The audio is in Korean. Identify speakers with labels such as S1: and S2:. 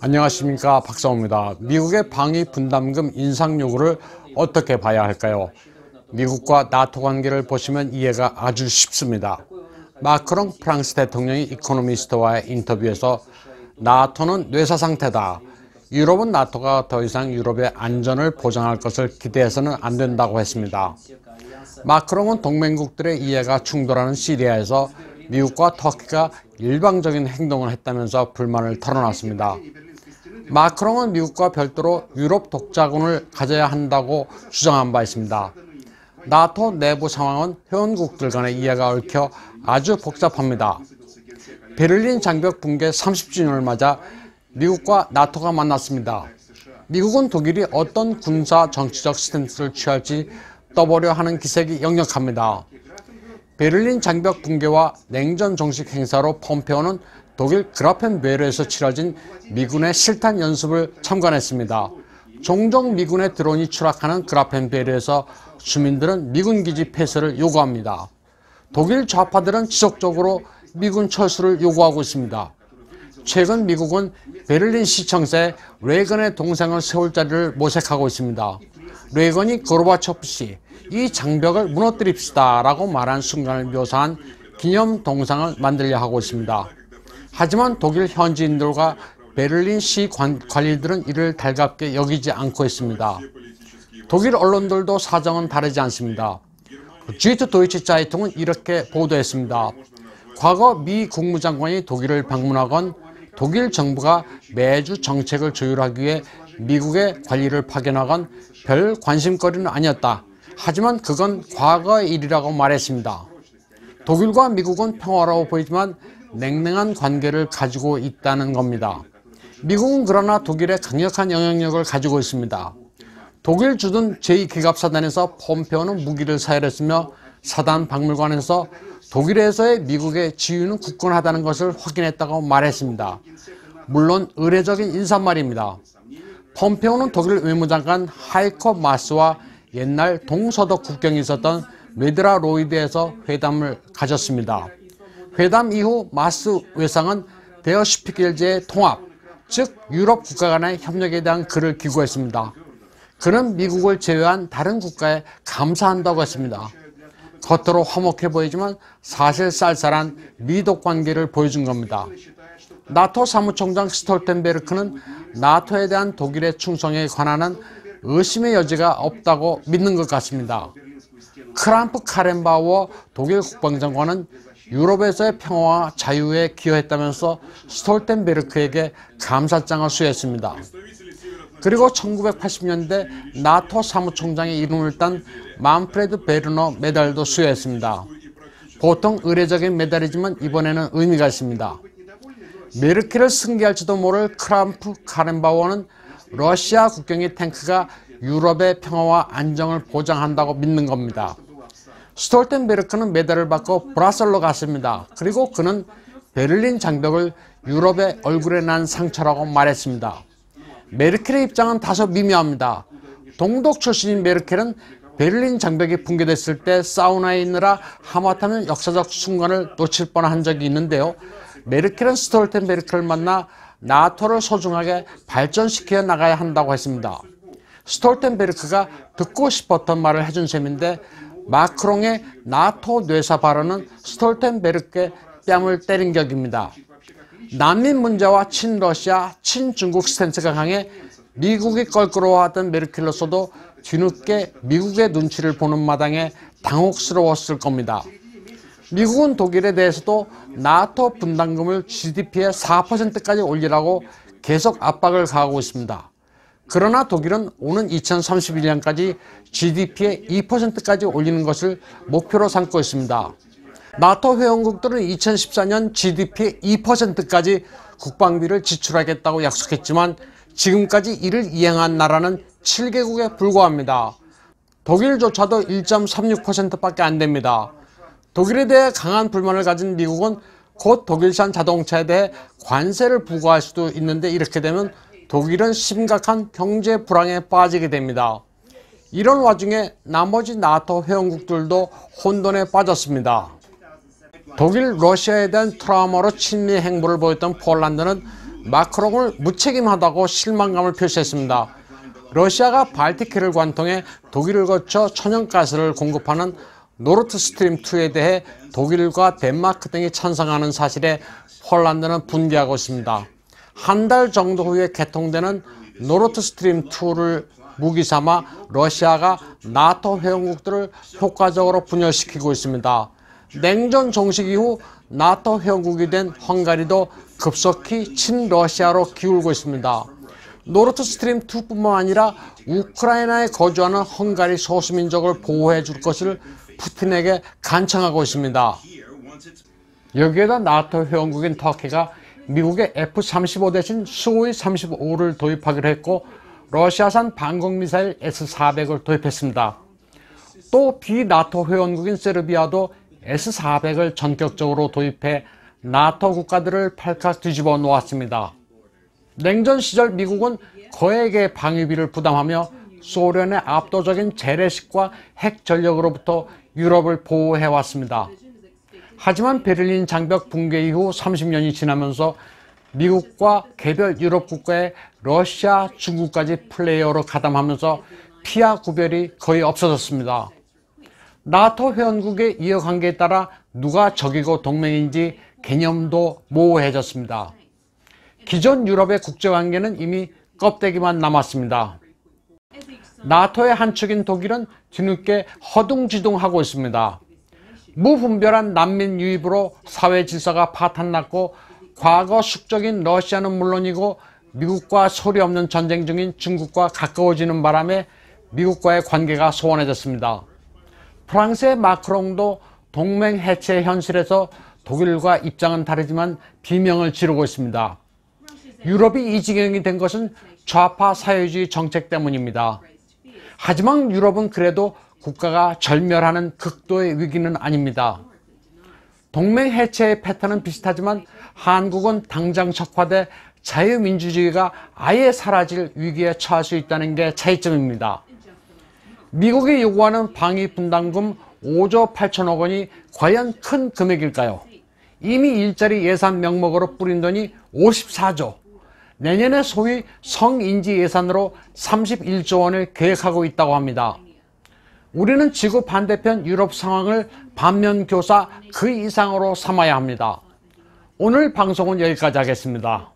S1: 안녕하십니까, 박사호입니다. 미국의 방위 분담금 인상 요구를 어떻게 봐야 할까요? 미국과 나토 관계를 보시면 이해가 아주 쉽습니다. 마크롱 프랑스 대통령이 이코노미스트와의 인터뷰에서 나토는 뇌사 상태다. 유럽은 나토가 더 이상 유럽의 안전을 보장할 것을 기대해서는 안 된다고 했습니다. 마크롱은 동맹국들의 이해가 충돌하는 시리아에서 미국과 터키가 일방적인 행동을 했다면서 불만을 털어놨습니다. 마크롱은 미국과 별도로 유럽 독자군을 가져야 한다고 주장한 바 있습니다. 나토 내부 상황은 회원국들 간의 이해가 얽혀 아주 복잡합니다. 베를린 장벽 붕괴 30주년을 맞아 미국과 나토가 만났습니다. 미국은 독일이 어떤 군사 정치적 스탠스를 취할지 떠보려 하는 기색이 역력합니다. 베를린 장벽 붕괴와 냉전 종식 행사로 폼페오는 독일 그라펜베르에서 치러진 미군의 실탄 연습을 참관했습니다. 종종 미군의 드론이 추락하는 그라펜베르에서 주민들은 미군 기지 폐쇄를 요구합니다. 독일 좌파들은 지속적으로 미군 철수를 요구하고 있습니다. 최근 미국은 베를린 시청사에 레이건의 동생을 세울 자리를 모색하고 있습니다. 레이건이 고르바초프 씨, 이 장벽을 무너뜨립시다 라고 말한 순간을 묘사한 기념 동상을 만들려 하고 있습니다. 하지만 독일 현지인들과 베를린 시 관리들은 이를 달갑게 여기지 않고 있습니다. 독일 언론들도 사정은 다르지 않습니다. 주이트 도이치 자이통은 이렇게 보도했습니다. 과거 미 국무장관이 독일을 방문하건 독일 정부가 매주 정책을 조율하기 위해 미국의 관리를 파견하건 별 관심거리는 아니었다. 하지만 그건 과거의 일이라고 말했습니다. 독일과 미국은 평화로워 보이지만 냉랭한 관계를 가지고 있다는 겁니다. 미국은 그러나 독일에 강력한 영향력을 가지고 있습니다. 독일 주둔 제2기갑사단에서 폼페오는 무기를 사열했으며 사단 박물관에서 독일에서의 미국의 지위는 굳건하다는 것을 확인했다고 말했습니다. 물론 의례적인 인사말입니다. 폼페오는 독일 외무장관 하이커 마스와 옛날 동서독 국경이 있었던 메드라 로이드에서 회담을 가졌습니다. 회담 이후 마스 외상은 데어슈피겔제의 통합, 즉 유럽 국가 간의 협력에 대한 글을 기고했습니다. 그는 미국을 제외한 다른 국가에 감사한다고 했습니다. 겉으로 화목해 보이지만 사실 쌀쌀한 미독 관계를 보여준 겁니다. 나토 사무총장 스톨텐베르크는 나토에 대한 독일의 충성에 관한 의심의 여지가 없다고 믿는 것 같습니다. 크람프 카렌바우어 독일 국방장관은 유럽에서의 평화와 자유에 기여했다면서 스톨텐베르크에게 감사장을 수여했습니다. 그리고 1980년대 나토 사무총장의 이름을 딴 만프레드 베르너 메달도 수여했습니다. 보통 의례적인 메달이지만 이번에는 의미가 있습니다. 메르켈을 승계할지도 모를 크람프 카렌바우어는 러시아 국경의 탱크가 유럽의 평화와 안정을 보장한다고 믿는 겁니다. 스톨텐베르크는 메달을 받고 브라셀로 갔습니다. 그리고 그는 베를린 장벽을 유럽의 얼굴에 난 상처라고 말했습니다. 메르켈의 입장은 다소 미묘합니다. 동독 출신인 메르켈은 베를린 장벽이 붕괴됐을 때 사우나에 있느라 하마터면 역사적 순간을 놓칠 뻔한 적이 있는데요. 메르켈은 스톨텐베르크를 만나 나토를 소중하게 발전시켜 나가야 한다고 했습니다. 스톨텐베르크가 듣고 싶었던 말을 해준 셈인데 마크롱의 나토 뇌사 발언은 스톨텐베르크의 뺨을 때린 격입니다. 난민 문제와 친러시아, 친중국 스탠스가 강해 미국이 껄끄러워하던 메르켈로서도 뒤늦게 미국의 눈치를 보는 마당에 당혹스러웠을 겁니다. 미국은 독일에 대해서도 나토 분담금을 GDP의 4%까지 올리라고 계속 압박을 가하고 있습니다. 그러나 독일은 오는 2031년까지 GDP의 2%까지 올리는 것을 목표로 삼고 있습니다. 나토 회원국들은 2014년 GDP의 2%까지 국방비를 지출하겠다고 약속했지만 지금까지 이를 이행한 나라는 7개국에 불과합니다. 독일조차도 1.36%밖에 안 됩니다. 독일에 대해 강한 불만을 가진 미국은 곧 독일산 자동차에 대해 관세를 부과할 수도 있는데 이렇게 되면 독일은 심각한 경제 불황에 빠지게 됩니다. 이런 와중에 나머지 나토 회원국들도 혼돈에 빠졌습니다. 독일, 러시아에 대한 트라우마로 친미 행보를 보였던 폴란드는 마크롱을 무책임하다고 실망감을 표시했습니다. 러시아가 발티크를 관통해 독일을 거쳐 천연가스를 공급하는 노르트스트림2에 대해 독일과 덴마크 등이 찬성하는 사실에 폴란드는 분개하고 있습니다. 한 달 정도 후에 개통되는 노르트스트림2를 무기 삼아 러시아가 나토 회원국들을 효과적으로 분열시키고 있습니다. 냉전 종식 이후 나토 회원국이 된 헝가리도 급속히 친러시아로 기울고 있습니다. 노르트스트림2뿐만 아니라 우크라이나에 거주하는 헝가리 소수민족을 보호해 줄 것을 푸틴에게 간청하고 있습니다. 여기에다 나토 회원국인 터키가 미국의 F-35 대신 수호이 35를 도입하기로 했고 러시아산 방공미사일 S-400을 도입했습니다. 또 비나토 회원국인 세르비아도 S-400을 전격적으로 도입해 나토 국가들을 팔칵 뒤집어 놓았습니다. 냉전 시절 미국은 거액의 방위비를 부담하며 소련의 압도적인 재래식과 핵 전력으로부터 유럽을 보호해왔습니다. 하지만 베를린 장벽 붕괴 이후 30년이 지나면서 미국과 개별 유럽 국가의 러시아, 중국까지 플레이어로 가담하면서 피하 구별이 거의 없어졌습니다. 나토 회원국의 이해관계에 따라 누가 적이고 동맹인지 개념도 모호해졌습니다. 기존 유럽의 국제관계는 이미 껍데기만 남았습니다. 나토의 한 축인 독일은 뒤늦게 허둥지둥하고 있습니다. 무분별한 난민 유입으로 사회 질서가 파탄났고 과거 숙적인 러시아는 물론이고 미국과 소리 없는 전쟁 중인 중국과 가까워지는 바람에 미국과의 관계가 소원해졌습니다. 프랑스의 마크롱도 동맹 해체 현실에서 독일과 입장은 다르지만 비명을 지르고 있습니다. 유럽이 이 지경이 된 것은 좌파 사회주의 정책 때문입니다. 하지만 유럽은 그래도 국가가 절멸하는 극도의 위기는 아닙니다. 동맹 해체의 패턴은 비슷하지만 한국은 당장 척화돼 자유민주주의가 아예 사라질 위기에 처할 수 있다는 게 차이점입니다. 미국이 요구하는 방위 분담금 5조 8천억 원이 과연 큰 금액일까요? 이미 일자리 예산 명목으로 뿌린 돈이 54조, 내년에 소위 성인지 예산으로 31조 원을 계획하고 있다고 합니다. 우리는 지구 반대편 유럽 상황을 반면교사 그 이상으로 삼아야 합니다. 오늘 방송은 여기까지 하겠습니다.